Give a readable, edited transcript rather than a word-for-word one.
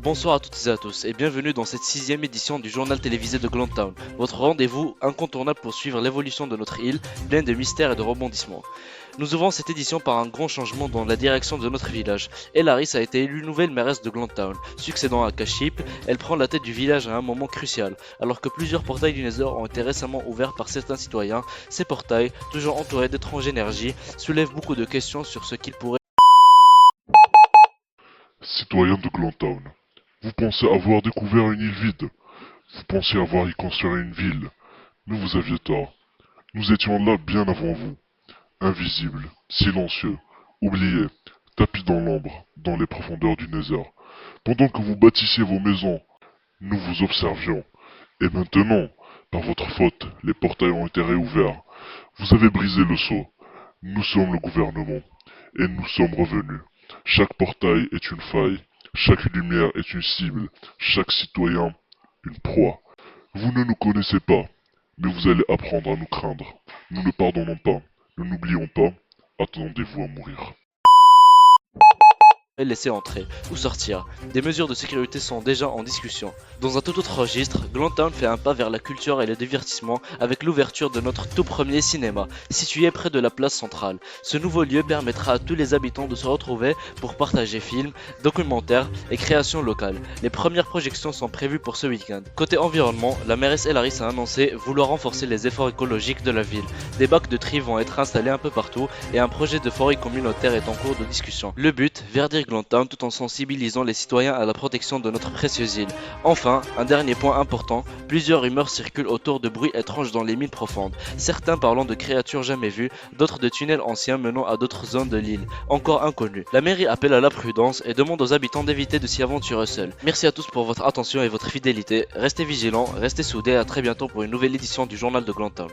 Bonsoir à toutes et à tous et bienvenue dans cette sixième édition du journal télévisé de Glantown, votre rendez-vous incontournable pour suivre l'évolution de notre île, pleine de mystères et de rebondissements. Nous ouvrons cette édition par un grand changement dans la direction de notre village. Elaris a été élue nouvelle mairesse de Glantown. Succédant à Kaship, elle prend la tête du village à un moment crucial. Alors que plusieurs portails du Nether ont été récemment ouverts par certains citoyens, ces portails, toujours entourés d'étranges énergies, soulèvent beaucoup de questions sur ce qu'ils pourraient. Citoyens de Glantown, vous pensez avoir découvert une île vide. Vous pensiez avoir y construire une ville. Mais vous aviez tort. Nous étions là bien avant vous. Invisibles, silencieux, oubliés, tapis dans l'ombre, dans les profondeurs du Nether. Pendant que vous bâtissiez vos maisons, nous vous observions. Et maintenant, par votre faute, les portails ont été réouverts. Vous avez brisé le sceau. Nous sommes le gouvernement. Et nous sommes revenus. Chaque portail est une faille. Chaque lumière est une cible. Chaque citoyen, une proie. Vous ne nous connaissez pas, mais vous allez apprendre à nous craindre. Nous ne pardonnons pas. Ne n'oublions pas. Attendez-vous à mourir. Laisser entrer ou sortir. Des mesures de sécurité sont déjà en discussion. Dans un tout autre registre, Glantown fait un pas vers la culture et le divertissement avec l'ouverture de notre tout premier cinéma, situé près de la place centrale. Ce nouveau lieu permettra à tous les habitants de se retrouver pour partager films, documentaires et créations locales. Les premières projections sont prévues pour ce week-end. Côté environnement, la mairesse Elaris a annoncé vouloir renforcer les efforts écologiques de la ville. Des bacs de tri vont être installés un peu partout et un projet de forêt communautaire est en cours de discussion. Le but, verdir Glantown tout en sensibilisant les citoyens à la protection de notre précieuse île. Enfin, un dernier point important, plusieurs rumeurs circulent autour de bruits étranges dans les mines profondes. Certains parlant de créatures jamais vues, d'autres de tunnels anciens menant à d'autres zones de l'île, encore inconnues. La mairie appelle à la prudence et demande aux habitants d'éviter de s'y aventurer seuls. Merci à tous pour votre attention et votre fidélité. Restez vigilants, restez soudés et à très bientôt pour une nouvelle édition du journal de Glantown.